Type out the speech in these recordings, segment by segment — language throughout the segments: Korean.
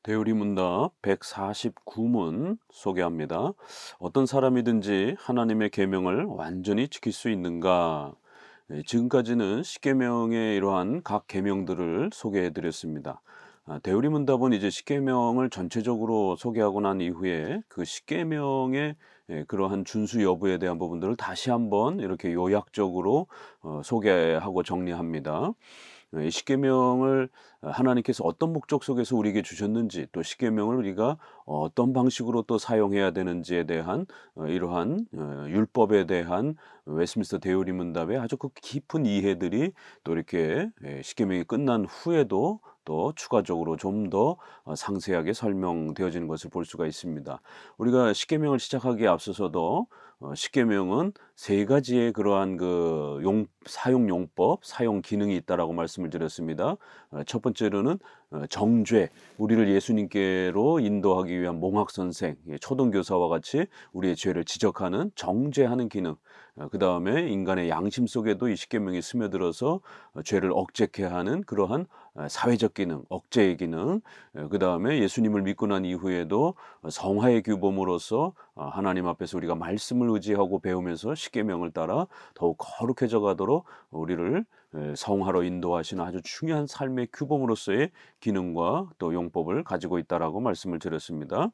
대우리문답 149문 소개합니다. 어떤 사람이든지 하나님의 계명을 완전히 지킬 수 있는가? 지금까지는 십계명의 이러한 각 계명들을 소개해 드렸습니다. 대우리문답은 이제 십계명을 전체적으로 소개하고 난 이후에 그 십계명의 그러한 준수 여부에 대한 부분들을 다시 한번 이렇게 요약적으로 소개하고 정리합니다. 이 십계명을 하나님께서 어떤 목적 속에서 우리에게 주셨는지, 또 십계명을 우리가 어떤 방식으로 또 사용해야 되는지에 대한 이러한 율법에 대한 웨스민스터 대우리 문답의 아주 그 깊은 이해들이 또 이렇게 십계명이 끝난 후에도 또 추가적으로 좀 더 상세하게 설명되어지는 것을 볼 수가 있습니다. 우리가 십계명을 시작하기에 앞서서도 십계명은 세 가지의 그러한 그 사용 용법, 사용 기능이 있다라고 말씀을 드렸습니다. 첫 번째로는 정죄, 우리를 예수님께로 인도하기 위한 몽학 선생, 초등 교사와 같이 우리의 죄를 지적하는 정죄하는 기능. 그다음에 인간의 양심 속에도 이 십계명이 스며들어서 죄를 억제케 하는 그러한 사회적 기능, 억제의 기능. 그다음에 예수님을 믿고 난 이후에도 성화의 규범으로서 하나님 앞에서 우리가 말씀을 의지하고 배우면서 십계명을 따라 더욱 거룩해져 가도록 우리를 성화로 인도하시는 아주 중요한 삶의 규범으로서의 기능과 또 용법을 가지고 있다라고 말씀을 드렸습니다.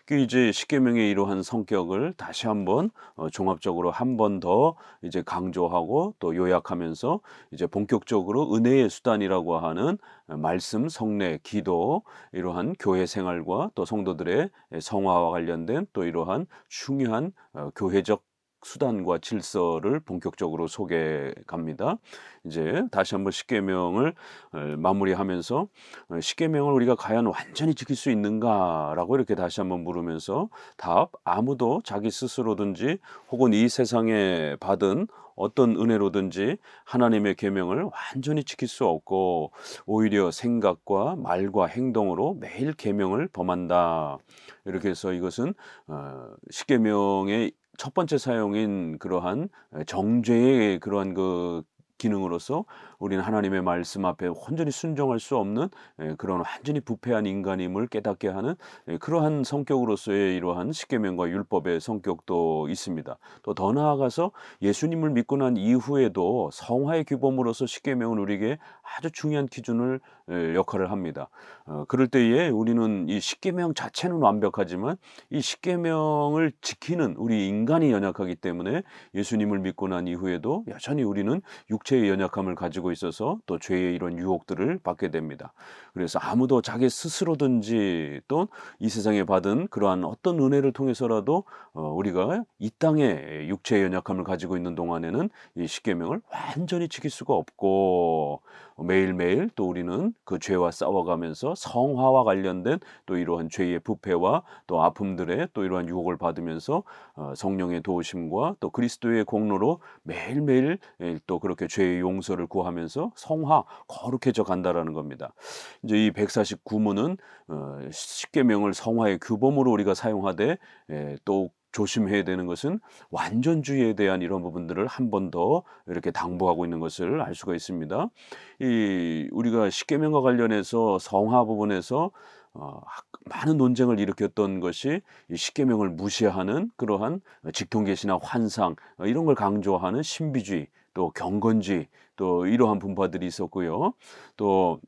그 이제 십계명의 이러한 성격을 다시 한번 종합적으로 한 번 더 이제 강조하고 또 요약하면서 이제 본격적으로 은혜의 수단이라고 하는 말씀, 성례, 기도, 이러한 교회 생활과 또 성도들의 성화와 관련된 또 이러한 중요한 교회적 수단과 질서를 본격적으로 소개해 갑니다. 이제 다시 한번 십계명을 마무리하면서 십계명을 우리가 과연 완전히 지킬 수 있는가라고 이렇게 다시 한번 물으면서 답: 아무도 자기 스스로든지 혹은 이 세상에 받은 어떤 은혜로든지 하나님의 계명을 완전히 지킬 수 없고 오히려 생각과 말과 행동으로 매일 계명을 범한다. 이렇게 해서 이것은 십계명의 첫 번째 사용인 그러한 정죄의 그러한 그 기능으로서 우리는 하나님의 말씀 앞에 온전히 순종할 수 없는 그런 완전히 부패한 인간임을 깨닫게 하는 그러한 성격으로서의 이러한 십계명과 율법의 성격도 있습니다. 또 더 나아가서 예수님을 믿고 난 이후에도 성화의 규범으로서 십계명은 우리에게 아주 중요한 기준을 역할을 합니다. 그럴 때에 우리는 이 십계명 자체는 완벽하지만 이 십계명을 지키는 우리 인간이 연약하기 때문에 예수님을 믿고 난 이후에도 여전히 우리는 육체의 연약함을 가지고 있어서 또 죄의 이런 유혹들을 받게 됩니다. 그래서 아무도 자기 스스로든지 또 이 세상에 받은 그러한 어떤 은혜를 통해서라도 우리가 이 땅에 육체의 연약함을 가지고 있는 동안에는 이 십계명을 완전히 지킬 수가 없고 매일매일 또 우리는 그 죄와 싸워가면서 성화와 관련된 또 이러한 죄의 부패와 또 아픔들의 또 이러한 유혹을 받으면서 성령의 도우심과 또 그리스도의 공로로 매일매일 또 그렇게 죄의 용서를 구하면서 성화 거룩해져 간다라는 겁니다. 이제 이 149문은 십계명을 성화의 규범으로 우리가 사용하되 또 조심해야 되는 것은 완전주의에 대한 이런 부분들을 한 번 더 이렇게 당부하고 있는 것을 알 수가 있습니다. 이 우리가 십계명과 관련해서 성화 부분에서 많은 논쟁을 일으켰던 것이 이 십계명을 무시하는 그러한 직통계시나 환상 이런 걸 강조하는 신비주의, 또 경건주의, 또 이러한 분파들이 있었고요. 또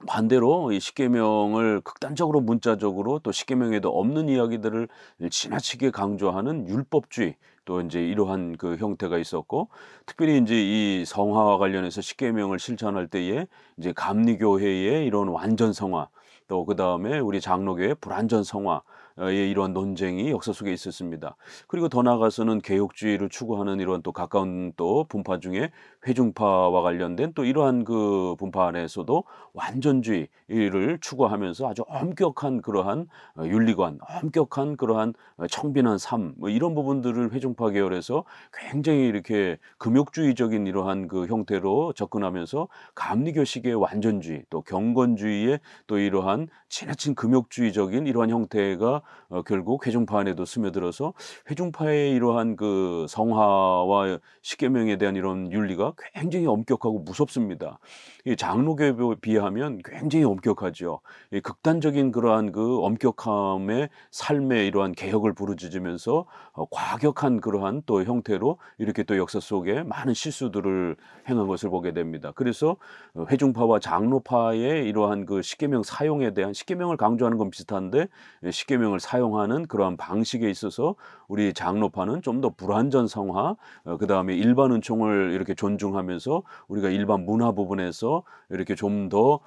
반대로 이 십계명을 극단적으로 문자적으로 또 십계명에도 없는 이야기들을 지나치게 강조하는 율법주의, 또 인제 이러한 그 형태가 있었고, 특별히 인제 이 성화와 관련해서 십계명을 실천할 때에 이제 감리교회의 이런 완전 성화, 또 그다음에 우리 장로교의 불완전 성화의 이러한 논쟁이 역사 속에 있었습니다. 그리고 더 나아가서는 개혁주의를 추구하는 이런 또 가까운 또 분파 중에 회중파와 관련된 또 이러한 그 분파 안에서도 완전주의를 추구하면서 아주 엄격한 그러한 윤리관, 엄격한 그러한 청빈한 삶, 뭐 이런 부분들을 회중파 계열에서 굉장히 이렇게 금욕주의적인 이러한 그 형태로 접근하면서 감리교식의 완전주의, 또 경건주의의 또 이러한 지나친 금욕주의적인 이러한 형태가 결국 회중파 안에도 스며들어서 회중파의 이러한 그 성화와 십계명에 대한 이런 윤리가 자체가 굉장히 엄격하고 무섭습니다. 이 장로교에 비하면 굉장히 엄격하죠. 이 극단적인 그러한 그 엄격함의 삶의 이러한 개혁을 부르짖으면서 과격한 그러한 또 형태로 이렇게 또 역사 속에 많은 실수들을 행한 것을 보게 됩니다. 그래서 회중파와 장로파의 이러한 그 십계명 사용에 대한 십계명을 강조하는 건 비슷한데 십계명을 사용하는 그러한 방식에 있어서 우리 장로파는 좀 더 불완전성화, 그다음에 일반 은총을 이렇게 존중하면서 우리가 일반 문화 부분에서 이렇게 좀 더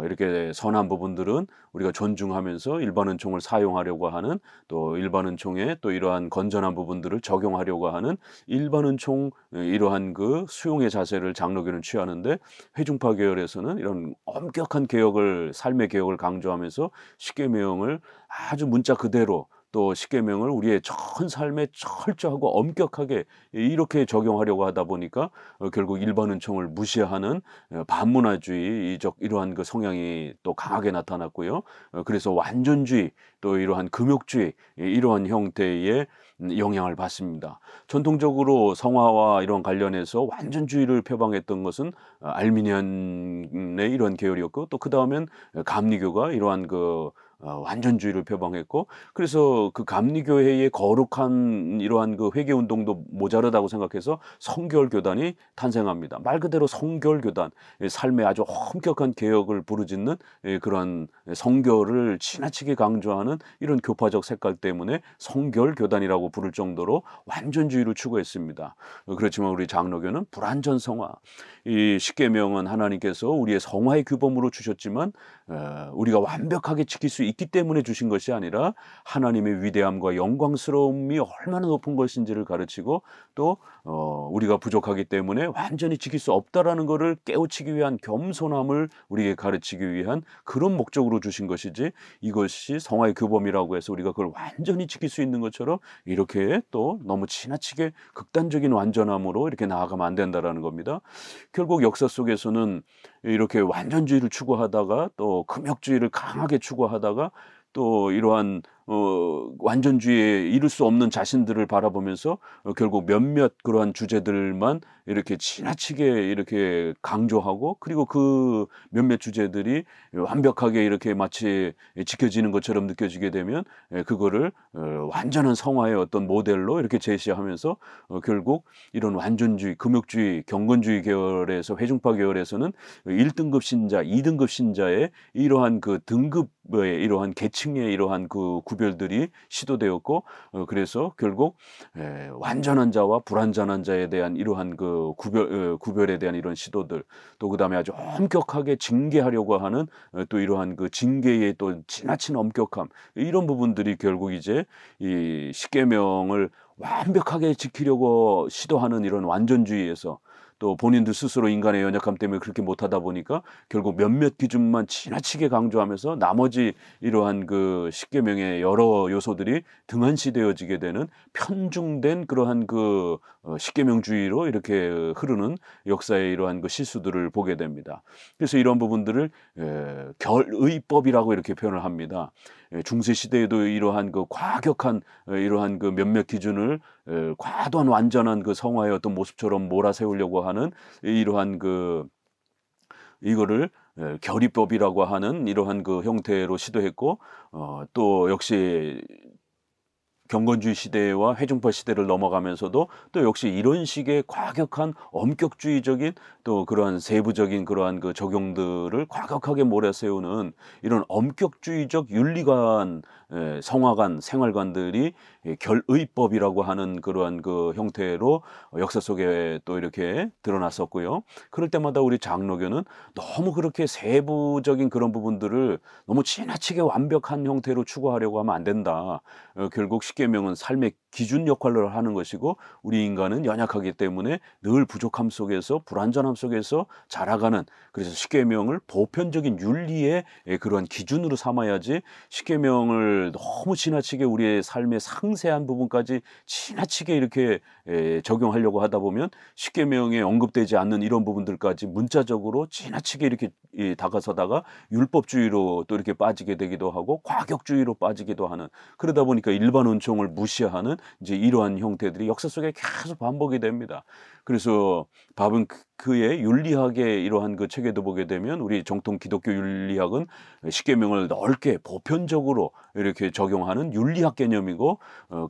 이렇게 선한 부분들은 우리가 존중하면서 일반 은총을 사용하려고 하는, 또 일반 은총에 또 이러한 건전한 부분들을 적용하려고 하는 일반 은총 이러한 그 수용의 자세를 장로교는 취하는데, 회중파 계열에서는 이런 엄격한 개혁을, 삶의 개혁을 강조하면서 십계명을 아주 문자 그대로, 또 십계명을 우리의 전 삶에 철저하고 엄격하게 이렇게 적용하려고 하다 보니까 결국 일반 은총을 무시하는 반문화주의적 이러한 그 성향이 또 강하게 나타났고요. 그래서 완전주의, 또 이러한 금욕주의, 이러한 형태의 영향을 받습니다. 전통적으로 성화와 이런 관련해서 완전주의를 표방했던 것은 알미니안의 이런 계열이었고, 또 그 다음엔 감리교가 이러한 그 완전주의를 표방했고, 그래서 그 감리교회의 거룩한 이러한 그 회개 운동도 모자르다고 생각해서 성결 교단이 탄생합니다. 말 그대로 성결 교단, 삶의 아주 엄격한 개혁을 부르짖는 그러한 성결을 지나치게 강조하는 이런 교파적 색깔 때문에 성결 교단이라고 부를 정도로 완전주의를 추구했습니다. 그렇지만 우리 장로교는 불완전 성화, 이 십계명은 하나님께서 우리의 성화의 규범으로 주셨지만 우리가 완벽하게 지킬 수 있기 때문에 주신 것이 아니라 하나님의 위대함과 영광스러움이 얼마나 높은 것인지를 가르치고, 또 우리가 부족하기 때문에 완전히 지킬 수 없다라는 것을 깨우치기 위한 겸손함을 우리에게 가르치기 위한 그런 목적으로 주신 것이지, 이것이 성화의 규범이라고 해서 우리가 그걸 완전히 지킬 수 있는 것처럼 이렇게 또 너무 지나치게 극단적인 완전함으로 이렇게 나아가면 안 된다라는 겁니다. 결국 역사 속에서는 이렇게 완전주의를 추구하다가 또 금욕주의를 강하게 추구하다가 또 이러한 완전주의에 이를 수 없는 자신들을 바라보면서 결국 몇몇 그러한 주제들만 이렇게 지나치게 이렇게 강조하고, 그리고 그 몇몇 주제들이 완벽하게 이렇게 마치 지켜지는 것처럼 느껴지게 되면 그거를 완전한 성화의 어떤 모델로 이렇게 제시하면서 결국 이런 완전주의, 금욕주의, 경건주의 계열에서, 회중파 계열에서는 1등급 신자, 2등급 신자의 이러한 그 등급의 이러한 계층의 이러한 그 구별들이 시도되었고, 그래서 결국 완전한 자와 불완전한 자에 대한 이러한 그 구별에 대한 이런 시도들, 또 그다음에 아주 엄격하게 징계하려고 하는 또 이러한 그 징계의 또 지나친 엄격함, 이런 부분들이 결국 이제 이 십계명을 완벽하게 지키려고 시도하는 이런 완전주의에서, 또 본인들 스스로 인간의 연약함 때문에 그렇게 못하다 보니까 결국 몇몇 기준만 지나치게 강조하면서 나머지 이러한 그 십계명의 여러 요소들이 등한시되어지게 되는 편중된 그러한 그 십계명주의로 이렇게 흐르는 역사의 이러한 그 실수들을 보게 됩니다. 그래서 이런 부분들을 결의법이라고 이렇게 표현을 합니다. 중세 시대에도 이러한 그 과격한 이러한 그 몇몇 기준을 과도한 완전한 그 성화의 어떤 모습처럼 몰아세우려고 하는 이러한 그 이거를 결의법이라고 하는 이러한 그 형태로 시도했고, 또 역시 경건주의 시대와 회중파 시대를 넘어가면서도 또 역시 이런 식의 과격한 엄격주의적인 또 그러한 세부적인 그러한 그 적용들을 과격하게 몰아세우는 이런 엄격주의적 윤리관, 성화관, 생활관들이 결의법이라고 하는 그러한 그 형태로 역사 속에 또 이렇게 드러났었고요. 그럴 때마다 우리 장로교는 너무 그렇게 세부적인 그런 부분들을 너무 지나치게 완벽한 형태로 추구하려고 하면 안 된다. 결국 십계명은 삶의 기준 역할을 하는 것이고, 우리 인간은 연약하기 때문에 늘 부족함 속에서, 불완전함 속에서 자라가는, 그래서 십계명을 보편적인 윤리의 그러한 기준으로 삼아야지, 십계명을 너무 지나치게 우리의 삶의 상세한 부분까지 지나치게 이렇게 적용하려고 하다 보면 십계명에 언급되지 않는 이런 부분들까지 문자적으로 지나치게 이렇게 다가서다가 율법주의로 또 이렇게 빠지게 되기도 하고, 과격주의로 빠지기도 하는, 그러다 보니까 일반 은총을 무시하는 이제 이러한 형태들이 역사 속에 계속 반복이 됩니다. 그래서 밥은 그의 윤리학의 이러한 그 책에도 보게 되면 우리 정통 기독교 윤리학은 십계명을 넓게 보편적으로 이렇게 적용하는 윤리학 개념이고,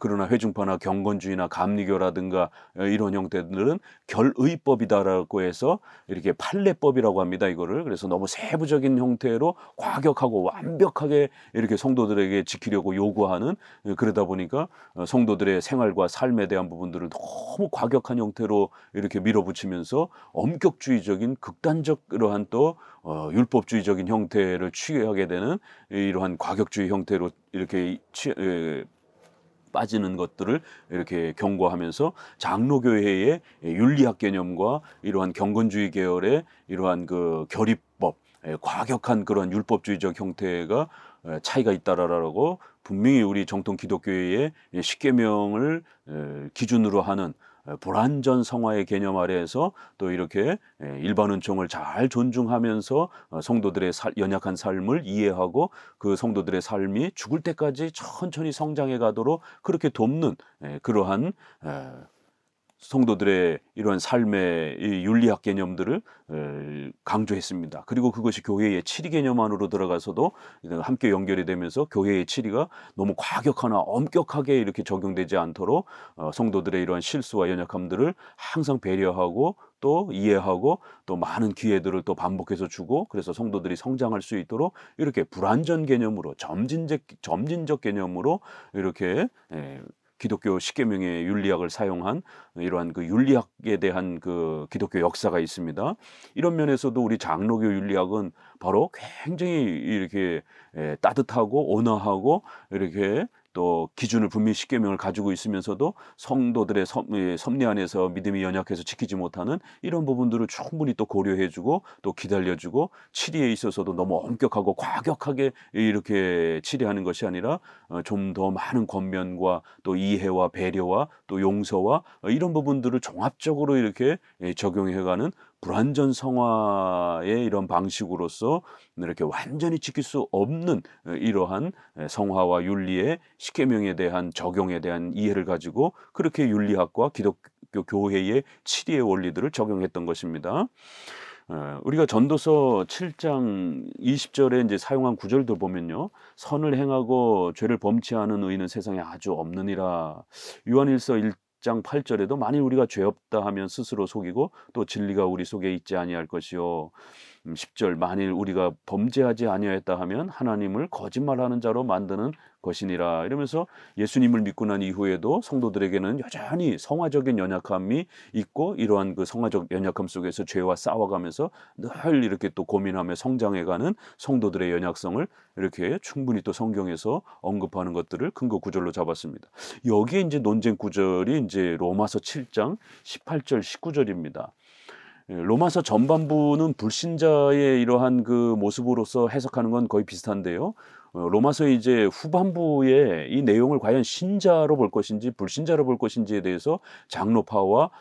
그러나 회중파나 경건주의나 감리교라든가 이런 형태들은 결의법이다라고 해서 이렇게 판례법이라고 합니다, 이거를. 그래서 너무 세부적인 형태로 과격하고 완벽하게 이렇게 성도들에게 지키려고 요구하는, 그러다 보니까 성도들의 생활과 삶에 대한 부분들을 너무 과격한 형태로 이렇게 밀어붙이면서 엄격주의적인 극단적 이러한 또 율법주의적인 형태를 취하게 되는 이러한 과격주의 형태로 이렇게 빠지는 것들을 이렇게 경고하면서 장로교회의 윤리학 개념과 이러한 경건주의 계열의 이러한 그 결의법, 과격한 그런 율법주의적 형태가 차이가 있다라고 분명히 우리 정통 기독교회의 십계명을 기준으로 하는 불완전 성화의 개념 아래에서 또 이렇게 일반 은총을 잘 존중하면서 성도들의 연약한 삶을 이해하고 그 성도들의 삶이 죽을 때까지 천천히 성장해 가도록 그렇게 돕는 그러한 성도들의 이러한 삶의 이 윤리학 개념들을 강조했습니다. 그리고 그것이 교회의 치리 개념 안으로 들어가서도 함께 연결이 되면서 교회의 치리가 너무 과격하나 엄격하게 이렇게 적용되지 않도록 성도들의 이러한 실수와 연약함들을 항상 배려하고 또 이해하고 또 많은 기회들을 또 반복해서 주고, 그래서 성도들이 성장할 수 있도록 이렇게 불완전 개념으로 점진적 개념으로 이렇게 기독교 십계명의 윤리학을 사용한 이러한 그 윤리학에 대한 그 기독교 역사가 있습니다. 이런 면에서도 우리 장로교 윤리학은 바로 굉장히 이렇게 따뜻하고 온화하고 이렇게 또 기준을 분명히 십계명을 가지고 있으면서도 성도들의 섭리 안에서 믿음이 연약해서 지키지 못하는 이런 부분들을 충분히 또 고려해주고 또 기다려주고, 치리에 있어서도 너무 엄격하고 과격하게 이렇게 치리하는 것이 아니라 좀 더 많은 권면과 또 이해와 배려와 또 용서와 이런 부분들을 종합적으로 이렇게 적용해가는 불완전 성화의 이런 방식으로서 이렇게 완전히 지킬 수 없는 이러한 성화와 윤리의 십계명에 대한 적용에 대한 이해를 가지고 그렇게 윤리학과 기독교 교회의 치리의 원리들을 적용했던 것입니다. 우리가 전도서 7장 20절에 이제 사용한 구절도 보면요, 선을 행하고 죄를 범치 않은 의인은 세상에 아주 없느니라. 요한일서 1장 8절에도 만일 우리가 죄 없다 하면 스스로 속이고 또 진리가 우리 속에 있지 아니할 것이요. 10절 만일 우리가 범죄하지 아니하였다 하면 하나님을 거짓말하는 자로 만드는 것이니라. 이러면서 예수님을 믿고 난 이후에도 성도들에게는 여전히 성화적인 연약함이 있고, 이러한 그 성화적 연약함 속에서 죄와 싸워가면서 늘 이렇게 또 고민하며 성장해가는 성도들의 연약성을 이렇게 충분히 또 성경에서 언급하는 것들을 근거 구절로 잡았습니다. 여기에 이제 논쟁 구절이 이제 로마서 7장 18절 19절입니다. 로마서 전반부는 불신자의 이러한 그 모습으로서 해석하는 건 거의 비슷한데요. 로마서 이제 후반부에 이 내용을 과연 신자로 볼 것인지 불신자로 볼 것인지에 대해서 장로파와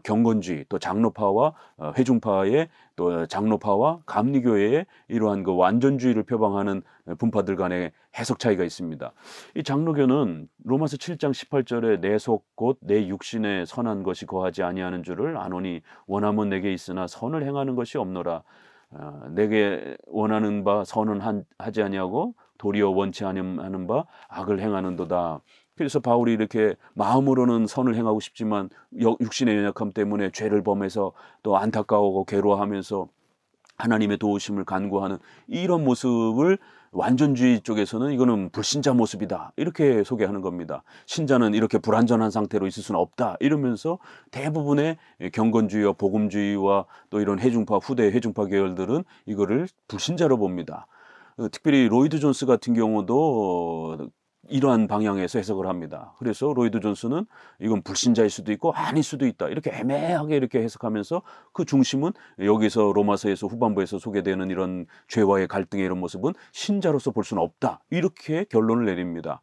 경건주의, 또 장로파와 회중파의, 또 장로파와 감리교회의 이러한 그 완전주의를 표방하는 분파들 간의 해석 차이가 있습니다. 이 장로교는 로마서 7장 18절에 내 속 곧 내 육신에 선한 것이 거하지 아니하는 줄을 아노니 원함은 내게 있으나 선을 행하는 것이 없노라. 내게 원하는 바 선은 하지 아니하고 도리어 원치 아니하는 바 악을 행하는도다. 그래서 바울이 이렇게 마음으로는 선을 행하고 싶지만 육신의 연약함 때문에 죄를 범해서 또 안타까워하고 괴로워하면서 하나님의 도우심을 간구하는 이런 모습을 완전주의 쪽에서는 이거는 불신자 모습이다, 이렇게 소개하는 겁니다. 신자는 이렇게 불완전한 상태로 있을 수는 없다, 이러면서 대부분의 경건주의와 복음주의와 또 이런 후대 회중파 계열들은 이거를 불신자로 봅니다. 특별히 로이드 존스 같은 경우도 이러한 방향에서 해석을 합니다. 그래서 로이드 존스는 이건 불신자일 수도 있고 아닐 수도 있다, 이렇게 애매하게 이렇게 해석하면서 그 중심은 여기서 로마서에서 후반부에서 소개되는 이런 죄와의 갈등의 이런 모습은 신자로서 볼 수는 없다, 이렇게 결론을 내립니다.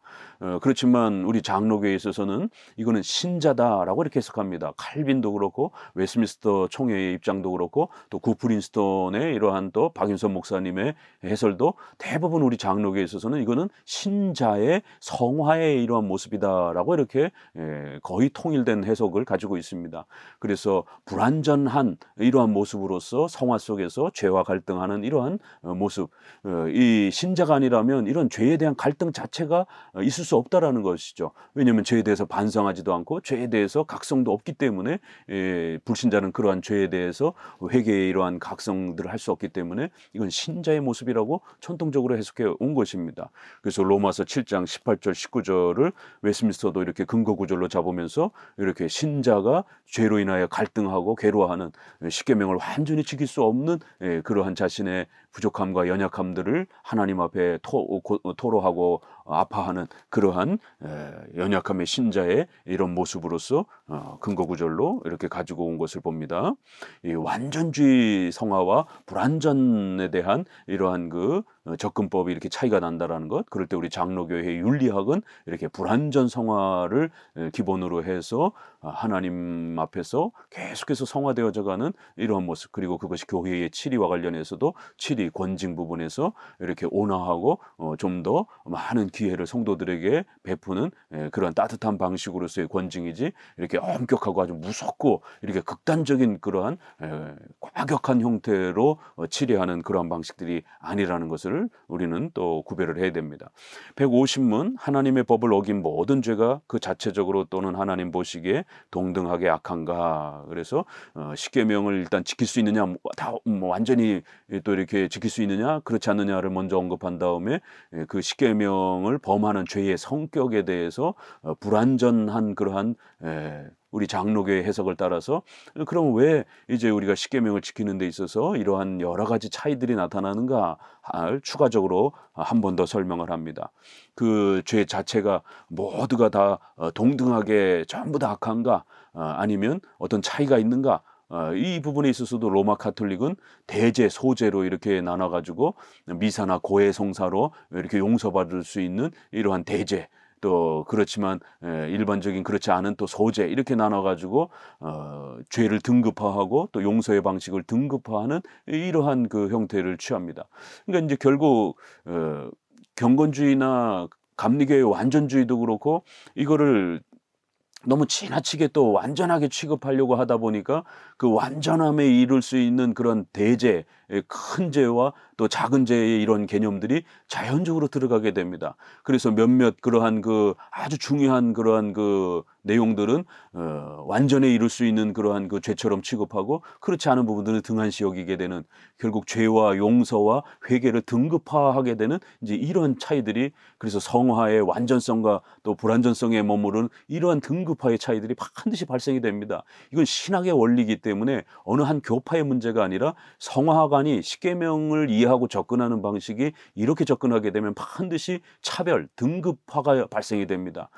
그렇지만 우리 장로교에 있어서는 이거는 신자다라고 이렇게 해석합니다. 칼빈도 그렇고 웨스민스터 총회의 입장도 그렇고 또 구프린스톤의 이러한 또 박윤선 목사님의 해설도 대부분 우리 장로교에 있어서는 이거는 신자의 성화의 이러한 모습이다라고 이렇게 거의 통일된 해석을 가지고 있습니다. 그래서 불완전한 이러한 모습으로서 성화 속에서 죄와 갈등하는 이러한 모습, 이 신자가 아니라면 이런 죄에 대한 갈등 자체가 있을 수 없다라는 것이죠. 왜냐하면 죄에 대해서 반성하지도 않고 죄에 대해서 각성도 없기 때문에 불신자는 그러한 죄에 대해서 회개의 이러한 각성들을 할 수 없기 때문에 이건 신자의 모습이라고 전통적으로 해석해 온 것입니다. 그래서 로마서 7장 18절 19절을 웨스민스터도 이렇게 근거 구절로 잡으면서 이렇게 신자가 죄로 인하여 갈등하고 괴로워하는 십계명을 완전히 지킬 수 없는 그러한 자신의 부족함과 연약함들을 하나님 앞에 토로하고 아파하는 그러한 연약함의 신자의 이런 모습으로서 근거 구절로 이렇게 가지고 온 것을 봅니다. 이 완전주의 성화와 불완전에 대한 이러한 그 접근법이 이렇게 차이가 난다라는 것. 그럴 때 우리 장로교회의 윤리학은 이렇게 불완전 성화를 기본으로 해서 하나님 앞에서 계속해서 성화되어져가는 이러한 모습, 그리고 그것이 교회의 치리와 관련해서도 치리 권징 부분에서 이렇게 온화하고 좀 더 많은 기회를 성도들에게 베푸는 그런 따뜻한 방식으로서의 권징이지, 이렇게 엄격하고 아주 무섭고 이렇게 극단적인 그러한 과격한 형태로 치리하는 그러한 방식들이 아니라는 것을 우리는 또 구별을 해야 됩니다. 150문 하나님의 법을 어긴 모든 죄가 그 자체적으로 또는 하나님 보시기에 동등하게 악한가. 그래서 십계명을 일단 지킬 수 있느냐, 다 완전히 또 이렇게 지킬 수 있느냐, 그렇지 않느냐를 먼저 언급한 다음에 그 십계명을 범하는 죄의 성격에 대해서 불완전한 그러한 우리 장로교의 해석을 따라서 그럼 왜 이제 우리가 십계명을 지키는 데 있어서 이러한 여러 가지 차이들이 나타나는가를 추가적으로 한 번 더 설명을 합니다. 그 죄 자체가 모두가 다 동등하게 전부 다 악한가, 아니면 어떤 차이가 있는가, 이 부분에 있어서도 로마 카톨릭은 대제, 소제로 이렇게 나눠가지고 미사나 고해 성사로 이렇게 용서받을 수 있는 이러한 대제, 또 그렇지만 일반적인 그렇지 않은 또 소제, 이렇게 나눠가지고 죄를 등급화하고 또 용서의 방식을 등급화하는 이러한 그 형태를 취합니다. 그러니까 이제 결국 경건주의나 감리교의 완전주의도 그렇고 이거를 너무 지나치게 또 완전하게 취급하려고 하다 보니까 그 완전함에 이룰 수 있는 그런 대죄, 큰 죄와 또 작은 죄의 이런 개념들이 자연적으로 들어가게 됩니다. 그래서 몇몇 그러한 그 아주 중요한 그러한 그 내용들은 완전히 이룰 수 있는 그러한 그 죄처럼 취급하고, 그렇지 않은 부분들은 등한시 여기게 되는, 결국 죄와 용서와 회개를 등급화하게 되는 이제 이런 차이들이, 그래서 성화의 완전성과 또 불완전성에 머무르는 이러한 등급화의 차이들이 반드시 발생이 됩니다. 이건 신학의 원리이기 때문에 어느 한 교파의 문제가 아니라 성화관이 십계명을 이해하고 접근하는 방식이 이렇게 접근하게 되면 반드시 차별, 등급화가 발생이 됩니다.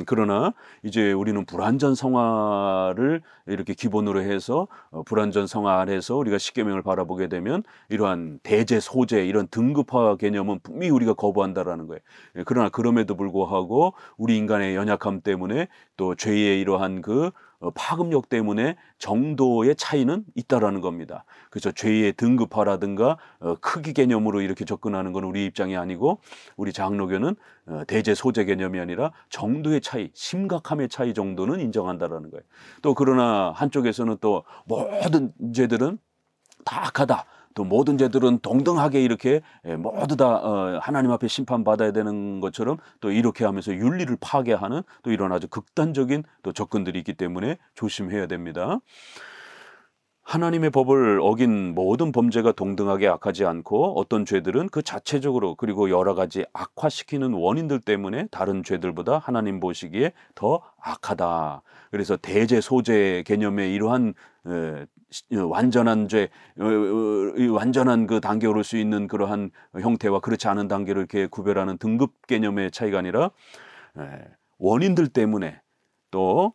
그러나 이제 우리는 불완전 성화를 이렇게 기본으로 해서 불완전 성화 안에서 우리가 십계명을 바라보게 되면 이러한 대제, 소제, 이런 등급화 개념은 분명히 우리가 거부한다라는 거예요. 그러나 그럼에도 불구하고 우리 인간의 연약함 때문에 또 죄의 이러한 그 파급력 때문에 정도의 차이는 있다라는 겁니다. 그래서 죄의 등급화라든가 크기 개념으로 이렇게 접근하는 건 우리 입장이 아니고, 우리 장로교는 대제, 소제 개념이 아니라 정도의 차이, 심각함의 차이 정도는 인정한다라는 거예요. 또 그러나 한쪽에서는 또 모든 죄들은 다 악하다, 또 모든 죄들은 동등하게 이렇게 모두 다 하나님 앞에 심판받아야 되는 것처럼 또 이렇게 하면서 윤리를 파괴하는 또 이런 아주 극단적인 또 접근들이 있기 때문에 조심해야 됩니다. 하나님의 법을 어긴 모든 범죄가 동등하게 악하지 않고, 어떤 죄들은 그 자체적으로 그리고 여러 가지 악화시키는 원인들 때문에 다른 죄들보다 하나님 보시기에 더 악하다. 그래서 대제, 소제 개념의 이러한 완전한 죄, 완전한 그 단계에 오를 수 있는 그러한 형태와 그렇지 않은 단계를 이렇게 구별하는 등급 개념의 차이가 아니라 원인들 때문에 또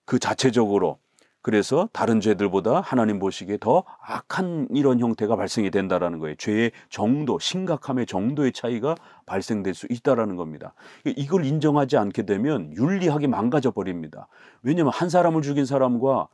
그 자체적으로, 그래서 다른 죄들보다 하나님 보시기에 더 악한 이런 형태가 발생이 된다라는 거예요. 죄의 정도, 심각함의 정도의 차이가 발생될 수 있다라는 겁니다. 이걸 인정하지 않게 되면 윤리학이 망가져 버립니다. 왜냐하면 한 사람을 죽인 사람과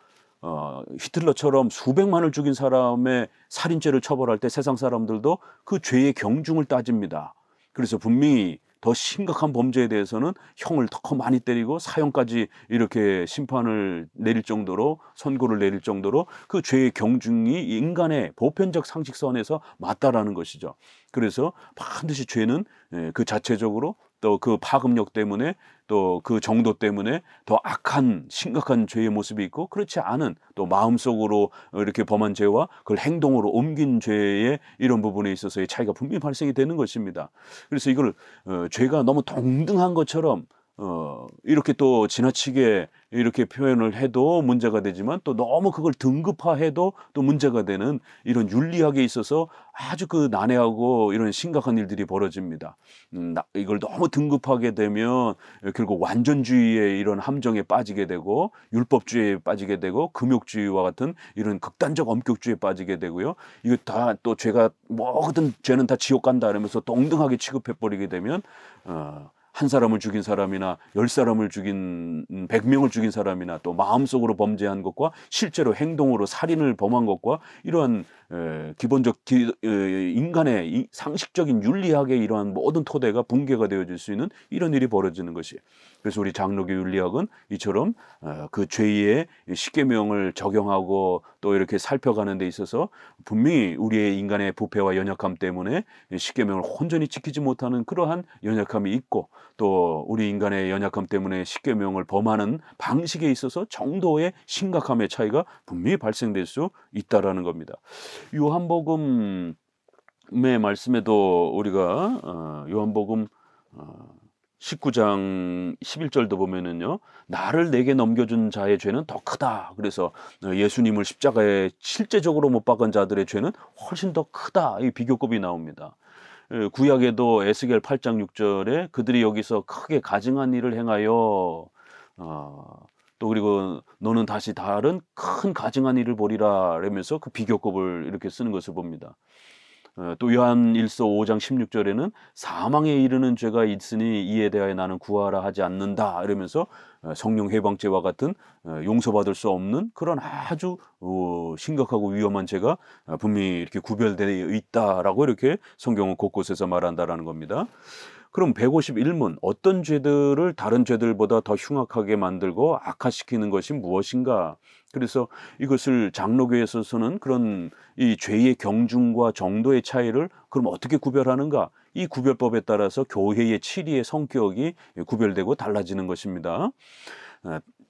히틀러처럼 수백만을 죽인 사람의 살인죄를 처벌할 때 세상 사람들도 그 죄의 경중을 따집니다. 그래서 분명히 더 심각한 범죄에 대해서는 형을 더 많이 때리고 사형까지 이렇게 심판을 내릴 정도로 선고를 내릴 정도로 그 죄의 경중이 인간의 보편적 상식선에서 맞다라는 것이죠. 그래서 반드시 죄는 그 자체적으로 또 그 파급력 때문에 또 그 정도 때문에 더 악한 심각한 죄의 모습이 있고 그렇지 않은 또 마음속으로 이렇게 범한 죄와 그걸 행동으로 옮긴 죄의 이런 부분에 있어서의 차이가 분명히 발생이 되는 것입니다. 그래서 이걸 죄가 너무 동등한 것처럼 이렇게 또 지나치게 이렇게 표현을 해도 문제가 되지만 또 너무 그걸 등급화해도 또 문제가 되는 이런 윤리학에 있어서 아주 그 난해하고 이런 심각한 일들이 벌어집니다. 이걸 너무 등급하게 되면 결국 완전주의의 이런 함정에 빠지게 되고 율법주의에 빠지게 되고 금욕주의와 같은 이런 극단적 엄격주의에 빠지게 되고요. 이거 다 또 죄가 뭐든 죄는 다 지옥 간다 이러면서 동등하게 취급해 버리게 되면 한 사람을 죽인 사람이나 10사람을 죽인 100명을 죽인 사람이나 또 마음속으로 범죄한 것과 실제로 행동으로 살인을 범한 것과 이러한 기본적 인간의 이 상식적인 윤리학의 이러한 모든 토대가 붕괴가 되어질 수 있는 이런 일이 벌어지는 것이. 그래서 우리 장로교 윤리학은 이처럼 그 죄의 십계명을 적용하고 또 이렇게 살펴가는 데 있어서 분명히 우리의 인간의 부패와 연약함 때문에 십계명을 온전히 지키지 못하는 그러한 연약함이 있고 또 우리 인간의 연약함 때문에 십계명을 범하는 방식에 있어서 정도의 심각함의 차이가 분명히 발생될 수 있다라는 겁니다. 요한복음의 말씀에도 우리가 요한복음 19장 11절도 보면은요. 나를 내게 넘겨준 자의 죄는 더 크다. 그래서 예수님을 십자가에 실제적으로 못 박은 자들의 죄는 훨씬 더 크다. 이 비교급이 나옵니다. 구약에도 에스겔 8장 6절에 그들이 여기서 크게 가증한 일을 행하여 또 그리고 너는 다시 다른 큰 가증한 일을 보리라 라면서 그 비교급을 이렇게 쓰는 것을 봅니다. 또 요한일서 5장 16절에는 사망에 이르는 죄가 있으니 이에 대하여 나는 구하라 하지 않는다 이러면서 성령 해방죄와 같은 용서받을 수 없는 그런 아주 심각하고 위험한 죄가 분명히 이렇게 구별되어 있다라고 이렇게 성경은 곳곳에서 말한다라는 겁니다. 그럼 151문 어떤 죄들을 다른 죄들보다 더 흉악하게 만들고 악화시키는 것이 무엇인가? 그래서 이것을 장로교에서는 그런 이 죄의 경중과 정도의 차이를 그럼 어떻게 구별하는가? 이 구별법에 따라서 교회의 치리의 성격이 구별되고 달라지는 것입니다.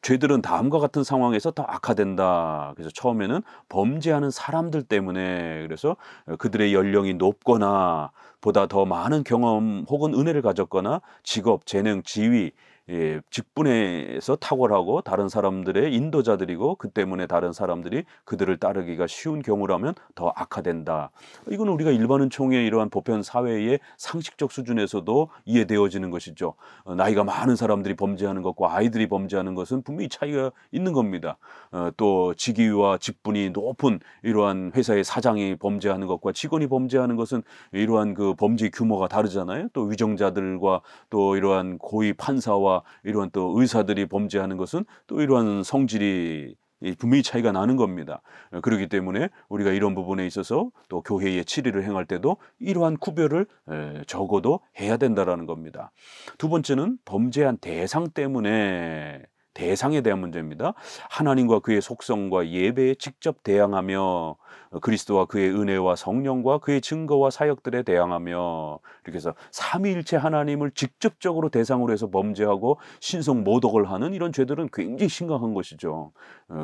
죄들은 다음과 같은 상황에서 더 악화된다. 그래서 처음에는 범죄하는 사람들 때문에 그래서 그들의 연령이 높거나 보다 더 많은 경험 혹은 은혜를 가졌거나 직업, 재능, 지위, 직분에서 탁월하고 다른 사람들의 인도자들이고 그 때문에 다른 사람들이 그들을 따르기가 쉬운 경우라면 더 악화된다. 이건 우리가 일반 은총의 이러한 보편 사회의 상식적 수준에서도 이해되어지는 것이죠. 나이가 많은 사람들이 범죄하는 것과 아이들이 범죄하는 것은 분명히 차이가 있는 겁니다. 또 직위와 직분이 높은 이러한 회사의 사장이 범죄하는 것과 직원이 범죄하는 것은 이러한 그 범죄 규모가 다르잖아요. 또 위정자들과 또 이러한 고위 판사와 이러한 또 의사들이 범죄하는 것은 또 이러한 성질이 분명히 차이가 나는 겁니다. 그렇기 때문에 우리가 이런 부분에 있어서 또 교회의 치리를 행할 때도 이러한 구별을 적어도 해야 된다라는 겁니다. 두 번째는 범죄한 대상 때문에 대상에 대한 문제입니다. 하나님과 그의 속성과 예배에 직접 대항하며 그리스도와 그의 은혜와 성령과 그의 증거와 사역들에 대항하며 이렇게 해서 삼위일체 하나님을 직접적으로 대상으로 해서 범죄하고 신성 모독을 하는 이런 죄들은 굉장히 심각한 것이죠.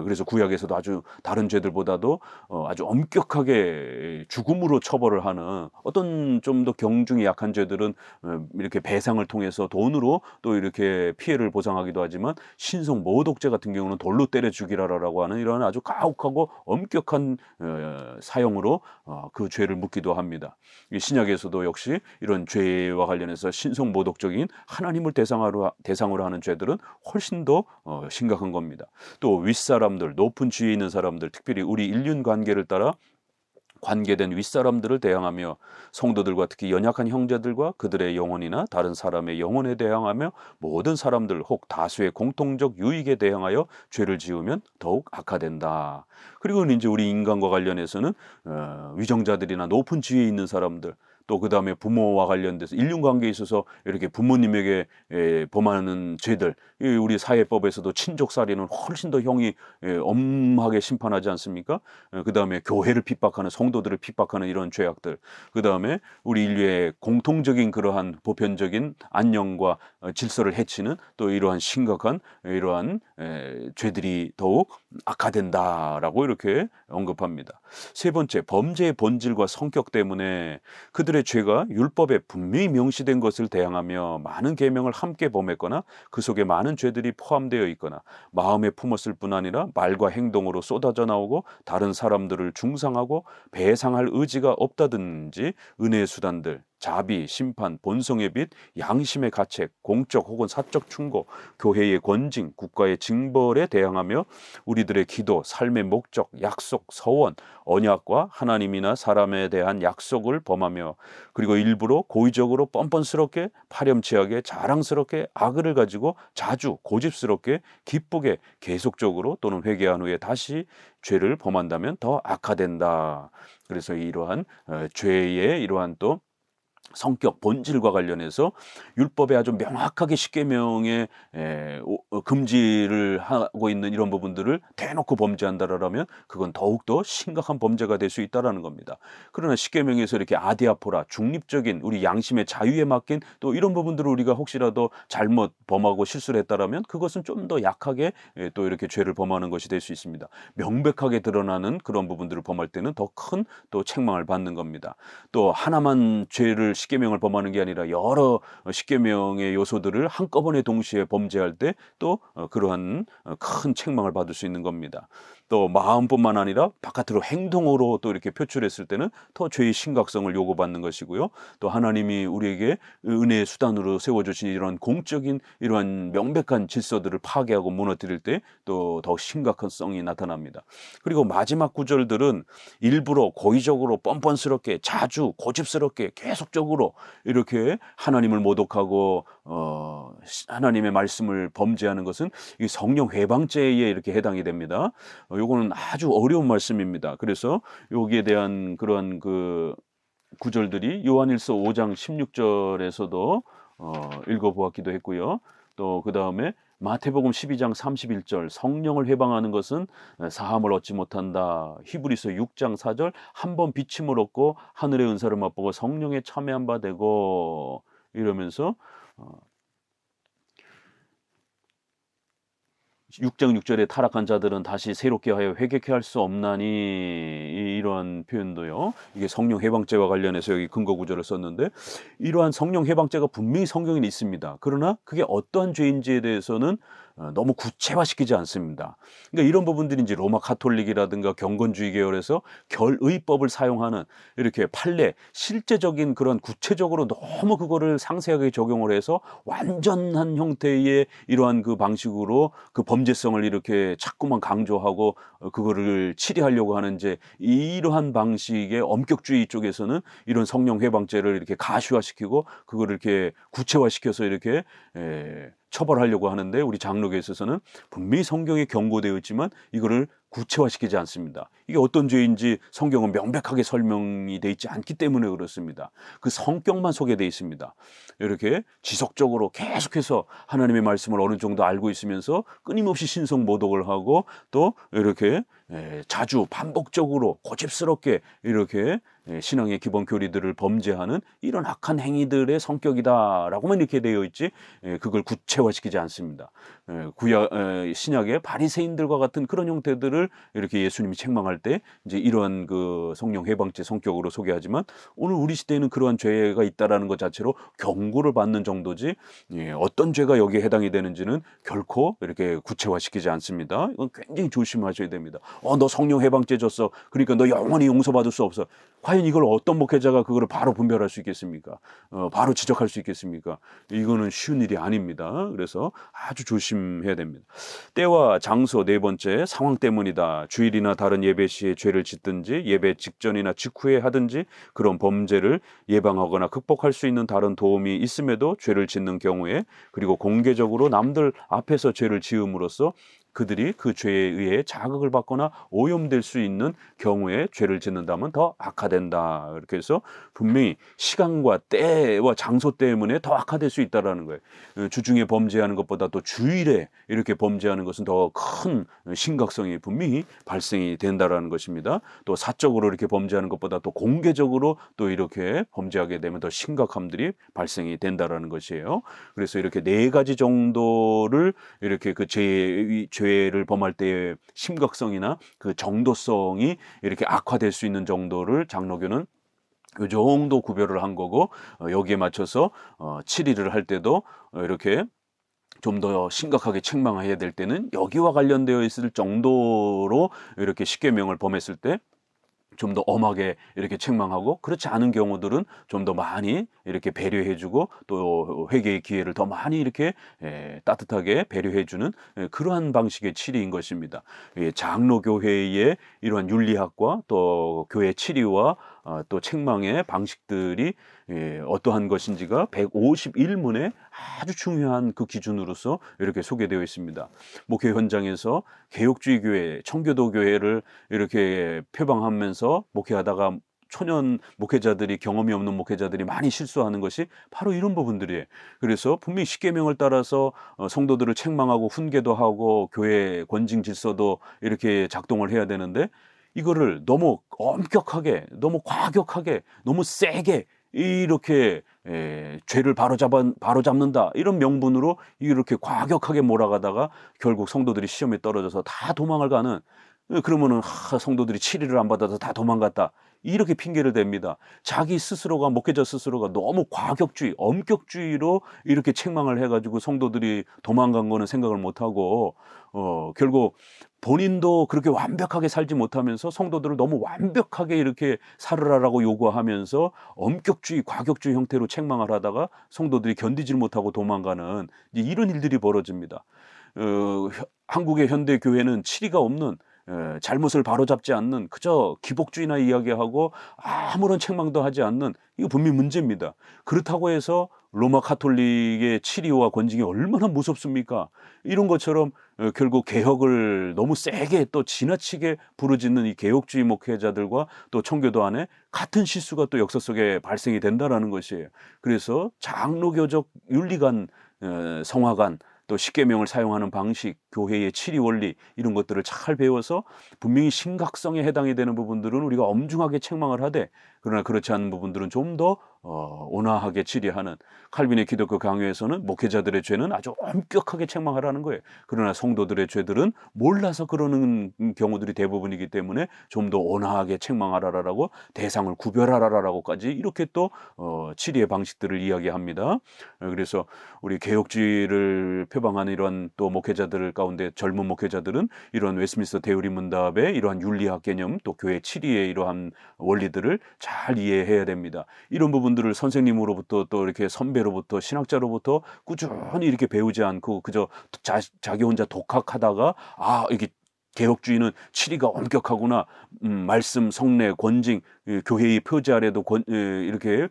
그래서 구약에서도 아주 다른 죄들보다도 아주 엄격하게 죽음으로 처벌을 하는 어떤 좀 더 경중이 약한 죄들은 이렇게 배상을 통해서 돈으로 또 이렇게 피해를 보상하기도 하지만 신성 모독죄 같은 경우는 돌로 때려 죽이라라고 하는 이런 아주 가혹하고 엄격한 사형으로 그 죄를 묻기도 합니다. 신약에서도 역시 이런 죄와 관련해서 신성 모독적인 하나님을 대상으로 하는 죄들은 훨씬 더 심각한 겁니다. 또 윗사람들, 높은 지위에 있는 사람들, 특별히 우리 인륜 관계를 따라 관계된 윗사람들을 대항하며 성도들과 특히 연약한 형제들과 그들의 영혼이나 다른 사람의 영혼에 대항하며 모든 사람들 혹 다수의 공통적 유익에 대항하여 죄를 지으면 더욱 악화된다. 그리고 이제 우리 인간과 관련해서는 위정자들이나 높은 지위에 있는 사람들 또 그다음에 부모와 관련돼서 인륜관계에 있어서 이렇게 부모님에게 범하는 죄들, 우리 사회법에서도 친족살인은 훨씬 더 형이 엄하게 심판하지 않습니까? 그다음에 교회를 핍박하는, 성도들을 핍박하는 이런 죄악들, 그다음에 우리 인류의 공통적인 그러한 보편적인 안녕과 질서를 해치는 또 이러한 심각한 이러한 죄들이 더욱 악화된다라고 이렇게 언급합니다. 세 번째, 범죄의 본질과 성격 때문에 그들의 죄가 율법에 분명히 명시된 것을 대항하며 많은 계명을 함께 범했거나 그 속에 많은 죄들이 포함되어 있거나 마음에 품었을 뿐 아니라 말과 행동으로 쏟아져 나오고 다른 사람들을 중상하고 배상할 의지가 없다든지 은혜의 수단들, 자비, 심판, 본성의 빛, 양심의 가책, 공적 혹은 사적 충고, 교회의 권징, 국가의 징벌에 대항하며 우리들의 기도, 삶의 목적, 약속, 서원, 언약과 하나님이나 사람에 대한 약속을 범하며 그리고 일부러 고의적으로 뻔뻔스럽게 파렴치하게 자랑스럽게 악의를 가지고 자주 고집스럽게 기쁘게 계속적으로 또는 회개한 후에 다시 죄를 범한다면 더 악화된다. 그래서 이러한 죄의 이러한 또 성격 본질과 관련해서 율법에 아주 명확하게 십계명에 금지를 하고 있는 이런 부분들을 대놓고 범죄한다라면 그건 더욱더 심각한 범죄가 될 수 있다라는 겁니다. 그러나 십계명에서 이렇게 아디아포라 중립적인 우리 양심의 자유에 맡긴 또 이런 부분들을 우리가 혹시라도 잘못 범하고 실수를 했다라면 그것은 좀 더 약하게 또 이렇게 죄를 범하는 것이 될 수 있습니다. 명백하게 드러나는 그런 부분들을 범할 때는 더 큰 또 책망을 받는 겁니다. 또 하나만 죄를 십계명을 범하는 게 아니라 여러 십계명의 요소들을 한꺼번에 동시에 범죄할 때 또 그러한 큰 책망을 받을 수 있는 겁니다. 또 마음뿐만 아니라 바깥으로 행동으로 또 이렇게 표출했을 때는 더 죄의 심각성을 요구받는 것이고요. 또 하나님이 우리에게 은혜의 수단으로 세워주신 이런 공적인 이러한 명백한 질서들을 파괴하고 무너뜨릴 때 또 더 심각한 성이 나타납니다. 그리고 마지막 구절들은 일부러 고의적으로 뻔뻔스럽게 자주 고집스럽게 계속적으로 이렇게 하나님을 모독하고 하나님의 말씀을 범죄하는 것은 이 성령 회방죄에 이렇게 해당이 됩니다. 요거는 아주 어려운 말씀입니다. 그래서 여기에 대한 그러한 그 구절들이 요한일서 5장 16절에서도 읽어보았기도 했고요. 또 그 다음에 마태복음 12장 31절 성령을 회방하는 것은 사함을 얻지 못한다. 히브리서 6장 4절 한 번 비침을 얻고 하늘의 은사를 맛보고 성령에 참여한 바 되고 이러면서 6장 6절에 타락한 자들은 다시 새롭게 하여 회개케 할 수 없나니 이런 표현도요. 이게 성령 해방죄와 관련해서 여기 근거 구절을 썼는데 이러한 성령 해방죄가 분명히 성경에 있습니다. 그러나 그게 어떠한 죄인지에 대해서는 너무 구체화시키지 않습니다. 그러니까 이런 부분들이 이제 로마 가톨릭이라든가 경건주의 계열에서 결의법을 사용하는 이렇게 판례, 실제적인 그런 구체적으로 너무 그거를 상세하게 적용을 해서 완전한 형태의 이러한 그 방식으로 그 범죄성을 이렇게 자꾸만 강조하고 그거를 치리하려고 하는 이제 이러한 방식의 엄격주의 쪽에서는 이런 성령 해방죄를 이렇게 가시화시키고 그거를 이렇게 구체화시켜서 이렇게 처벌하려고 하는데 우리 장로교에 있어서는 분명히 성경에 경고되어 있지만 이거를 구체화시키지 않습니다. 이게 어떤 죄인지 성경은 명백하게 설명이 되어 있지 않기 때문에 그렇습니다. 그 성격만 소개되어 있습니다. 이렇게 지속적으로 계속해서 하나님의 말씀을 어느 정도 알고 있으면서 끊임없이 신성 모독을 하고 또 이렇게 자주 반복적으로 고집스럽게 이렇게 신앙의 기본 교리들을 범죄하는 이런 악한 행위들의 성격이다라고만 이렇게 되어 있지 그걸 구체화시키지 않습니다. 신약의 바리새인들과 같은 그런 형태들을 이렇게 예수님이 책망할 때 이제 이러한 그 성령 해방죄 성격으로 소개하지만 오늘 우리 시대에는 그러한 죄가 있다라는 것 자체로 경고를 받는 정도지 어떤 죄가 여기에 해당이 되는지는 결코 이렇게 구체화시키지 않습니다. 이건 굉장히 조심하셔야 됩니다. 너 성령 해방죄 졌어. 그러니까 너 영원히 용서받을 수 없어. 과연 이걸 어떤 목회자가 그거를 바로 분별할 수 있겠습니까? 바로 지적할 수 있겠습니까? 이거는 쉬운 일이 아닙니다. 그래서 아주 조심해야 됩니다. 때와 장소 네 번째 상황 때문이다. 주일이나 다른 예배 시에 죄를 짓든지 예배 직전이나 직후에 하든지 그런 범죄를 예방하거나 극복할 수 있는 다른 도움이 있음에도 죄를 짓는 경우에 그리고 공개적으로 남들 앞에서 죄를 지음으로써 그들이 그 죄에 의해 자극을 받거나 오염될 수 있는 경우에 죄를 짓는다면 더 악화된다. 이렇게 해서 분명히 시간과 때와 장소 때문에 더 악화될 수 있다라는 거예요. 주중에 범죄하는 것보다 또 주일에 이렇게 범죄하는 것은 더 큰 심각성이 분명히 발생이 된다라는 것입니다. 또 사적으로 이렇게 범죄하는 것보다 또 공개적으로 또 이렇게 범죄하게 되면 더 심각함들이 발생이 된다라는 것이에요. 그래서 이렇게 네 가지 정도를 이렇게 그 죄를 범할 때의 심각성이나 그 정도성이 이렇게 악화될 수 있는 정도를 장로교는 이 정도 구별을 한 거고, 여기에 맞춰서 7일을 할 때도 이렇게 좀 더 심각하게 책망해야 될 때는 여기와 관련되어 있을 정도로 이렇게 십계명을 범했을 때 좀 더 엄하게 이렇게 책망하고, 그렇지 않은 경우들은 좀 더 많이 이렇게 배려해주고 또 회개의 기회를 더 많이 이렇게 따뜻하게 배려해주는 그러한 방식의 치리인 것입니다. 장로교회의 이러한 윤리학과 또 교회 치리와 또 책망의 방식들이 어떠한 것인지가 151문에 아주 중요한 그 기준으로서 이렇게 소개되어 있습니다. 목회 현장에서 개혁주의 교회, 청교도 교회를 이렇게 표방하면서 목회하다가 초년 목회자들이, 경험이 없는 목회자들이 많이 실수하는 것이 바로 이런 부분들이에요. 그래서 분명히 십계명을 따라서 성도들을 책망하고 훈계도 하고 교회 권징 질서도 이렇게 작동을 해야 되는데, 이거를 너무 엄격하게, 너무 과격하게, 너무 세게 이렇게 죄를 바로잡는다 이런 명분으로 이렇게 과격하게 몰아가다가 결국 성도들이 시험에 떨어져서 다 도망을 가는, 그러면은 성도들이 치리를 안 받아서 다 도망갔다 이렇게 핑계를 댑니다. 자기 스스로가, 목회자 스스로가 너무 과격주의, 엄격주의로 이렇게 책망을 해가지고 성도들이 도망간 거는 생각을 못하고 결국 본인도 그렇게 완벽하게 살지 못하면서 성도들을 너무 완벽하게 이렇게 살으라라고 요구하면서 엄격주의, 과격주의 형태로 책망을 하다가 성도들이 견디질 못하고 도망가는 이런 일들이 벌어집니다. 한국의 현대 교회는 치리가 없는, 잘못을 바로잡지 않는, 그저 기복주의나 이야기하고 아무런 책망도 하지 않는, 이거 분명히 문제입니다. 그렇다고 해서 로마 카톨릭의 치리와 권징이 얼마나 무섭습니까? 이런 것처럼 결국 개혁을 너무 세게 또 지나치게 부르짖는 이 개혁주의 목회자들과 또 청교도 안에 같은 실수가 또 역사 속에 발생이 된다라는 것이에요. 그래서 장로교적 윤리관, 성화관, 또 십계명을 사용하는 방식, 교회의 치리 원리 이런 것들을 잘 배워서 분명히 심각성에 해당이 되는 부분들은 우리가 엄중하게 책망을 하되, 그러나 그렇지 않은 부분들은 좀 더 온화하게 치리하는, 칼빈의 기독교 강요에서는 목회자들의 죄는 아주 엄격하게 책망하라는 거예요. 그러나 성도들의 죄들은 몰라서 그러는 경우들이 대부분이기 때문에 좀 더 온화하게 책망하라라고, 대상을 구별하라라고까지 이렇게 또 치리의 방식들을 이야기합니다. 그래서 우리 개혁주의를 표방하는 이러한 또 목회자들 가운데 젊은 목회자들은 이러한 웨스트민스터 대의리 문답의 이러한 윤리학 개념, 또 교회 치리의 이러한 원리들을 잘 이해해야 됩니다. 이런 부분들을 선생님으로부터 또 이렇게 선배로부터 신학자로부터 꾸준히 이렇게 배우지 않고 그저 자기 혼자 독학하다가 이게 개혁주의는 치리가 엄격하구나, 말씀, 성례, 권징, 교회의 표지 아래도 이렇게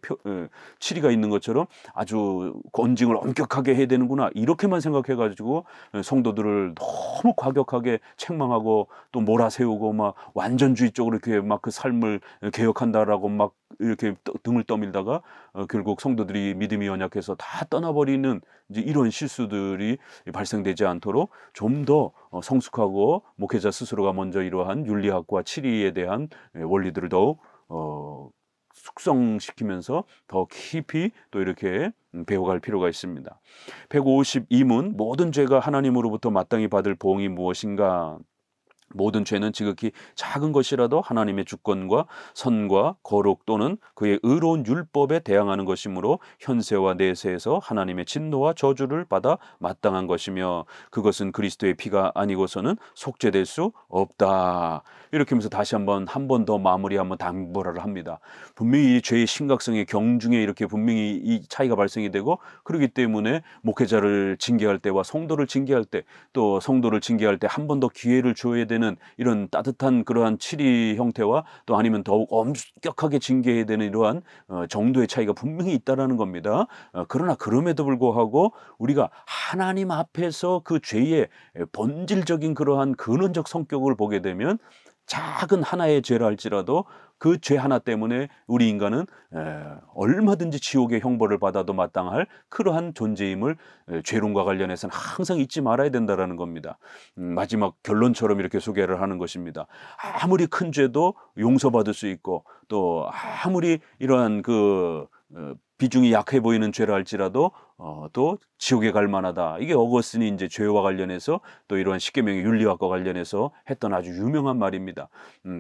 치리가 있는 것처럼 아주 권징을 엄격하게 해야 되는구나, 이렇게만 생각해가지고 성도들을 너무 과격하게 책망하고 또 몰아세우고 막 완전주의적으로 이렇게 막 그 삶을 개혁한다라고 막 이렇게 등을 떠밀다가 결국 성도들이 믿음이 연약해서 다 떠나버리는 이제 이런 실수들이 발생되지 않도록 좀 더 성숙하고 목회자 스스로가 먼저 이러한 윤리학과 치리에 대한 원리들을 더욱 숙성시키면서 더 깊이 또 이렇게 배워갈 필요가 있습니다. 152문, 모든 죄가 하나님으로부터 마땅히 받을 보응이 무엇인가? 모든 죄는 지극히 작은 것이라도 하나님의 주권과 선과 거룩 또는 그의 의로운 율법에 대항하는 것이므로 현세와 내세에서 하나님의 진노와 저주를 받아 마땅한 것이며, 그것은 그리스도의 피가 아니고서는 속죄될 수 없다. 이렇게 하면서 다시 한 번 더 마무리 한번 당부를 합니다. 분명히 이 죄의 심각성의 경중에 이렇게 분명히 이 차이가 발생이 되고, 그렇기 때문에 목회자를 징계할 때와 성도를 징계할 때, 또 성도를 징계할 때 한 번 더 기회를 줘야 되는 되는 이런 따뜻한 그러한 치리 형태와 또 아니면 더욱 엄격하게 징계해야 되는 이러한 정도의 차이가 분명히 있다라는 겁니다. 그러나 그럼에도 불구하고 우리가 하나님 앞에서 그 죄의 본질적인 그러한 근원적 성격을 보게 되면 작은 하나의 죄라 할지라도 그 죄 하나 때문에 우리 인간은 얼마든지 지옥의 형벌을 받아도 마땅할 그러한 존재임을 죄론과 관련해서는 항상 잊지 말아야 된다라는 겁니다. 마지막 결론처럼 이렇게 소개를 하는 것입니다. 아무리 큰 죄도 용서받을 수 있고 또 아무리 이러한 비중이 약해 보이는 죄라 할지라도 또 지옥에 갈 만하다. 이게 어거스틴이 이제 죄와 관련해서 또 이러한 십계명의 윤리학과 관련해서 했던 아주 유명한 말입니다.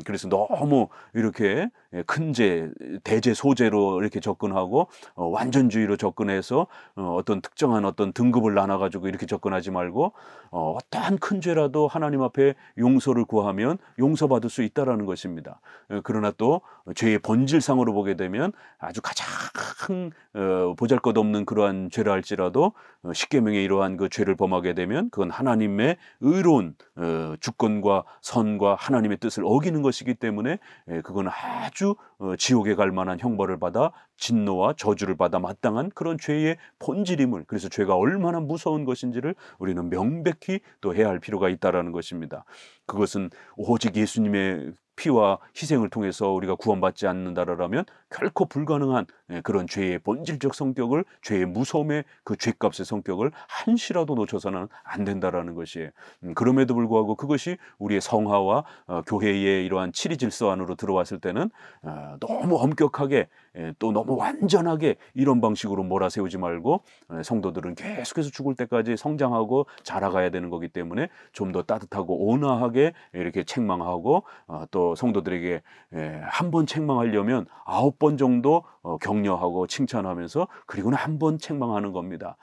그래서 너무 이렇게 큰 죄, 대죄, 소죄로 이렇게 접근하고 완전주의로 접근해서 어떤 특정한 어떤 등급을 나눠가지고 이렇게 접근하지 말고 어떠한 큰 죄라도 하나님 앞에 용서를 구하면 용서받을 수 있다라는 것입니다. 그러나 또 죄의 본질상으로 보게 되면 아주 가장 보잘것없는 그러한 죄라 할지라도 십계명의 이러한 그 죄를 범하게 되면 그건 하나님의 의로운 주권과 선과 하나님의 뜻을 어기는 것이기 때문에 그건 아주 지옥에 갈 만한 형벌을 받아 진노와 저주를 받아 마땅한 그런 죄의 본질임을, 그래서 죄가 얼마나 무서운 것인지를 우리는 명백히 또 해야 할 필요가 있다라는 것입니다. 그것은 오직 예수님의 피와 희생을 통해서 우리가 구원받지 않는다라면 결코 불가능한 그런 죄의 본질적 성격을, 죄의 무서움의 그 죄값의 성격을 한시라도 놓쳐서는 안 된다라는 것이에요. 그럼에도 불구하고 그것이 우리의 성화와 교회의 이러한 치리 질서 안으로 들어왔을 때는 너무 엄격하게 또 너무 완전하게 이런 방식으로 몰아세우지 말고 성도들은 계속해서 죽을 때까지 성장하고 자라가야 되는 거기 때문에 좀 더 따뜻하고 온화하게 이렇게 책망하고 또 성도들에게 한 번 책망하려면 9번 정도 격려하고 칭찬하면서 그리고는 한 번 책망하는 겁니다.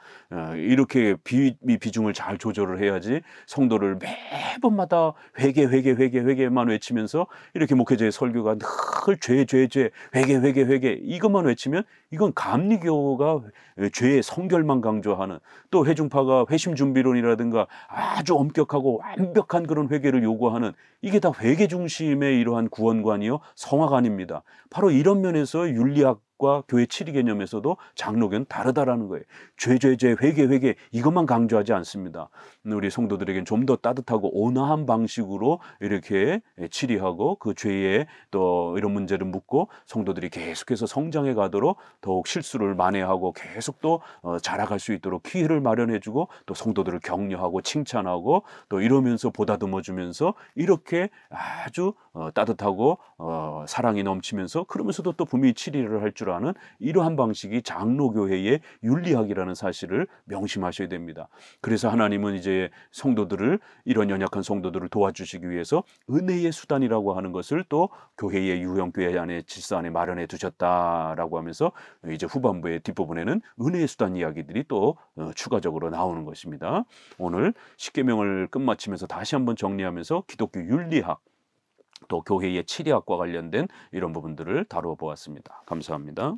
이렇게 비중을 잘 조절을 해야지 성도를 매번마다 회개만 외치면서 이렇게 목회자의 설교가 늘 죄 회개 이것만 외치면 이건 감리교가 죄의 성결만 강조하는, 또 회중파가 회심준비론이라든가 아주 엄격하고 완벽한 그런 회개를 요구하는, 이게 다 회개 중심의 이러한 구원관이요 성화관입니다. 바로 이런 면에서 윤리학과 교회 치리 개념에서도 장로교는 다르다라는 거예요. 죄 회개 이것만 강조하지 않습니다. 우리 성도들에겐 좀 더 따뜻하고 온화한 방식으로 이렇게 치리하고 그 죄에 또 이런 문제를 묻고 성도들이 계속해서 성장해 가도록 더욱 실수를 만회하고 계속 또 자라갈 수 있도록 기회를 마련해주고 또 성도들을 격려하고 칭찬하고 또 이러면서 보다듬어주면서 이렇게 아주 따뜻하고 사랑이 넘치면서 그러면서도 또 분명히 치리를 할 줄 아는 이러한 방식이 장로교회의 윤리학이라는 사실을 명심하셔야 됩니다. 그래서 하나님은 이제 성도들을, 이런 연약한 성도들을 도와주시기 위해서 은혜의 수단이라고 하는 것을 또 교회의 유형교회 안에 질서 안에 마련해 두셨다라고 하면서 이제 후반부의 뒷부분에는 은혜의 수단 이야기들이 또 추가적으로 나오는 것입니다. 오늘 십계명을 끝마치면서 다시 한번 정리하면서 기독교 윤리학 또 교회의 치리학과 관련된 이런 부분들을 다루어 보았습니다. 감사합니다.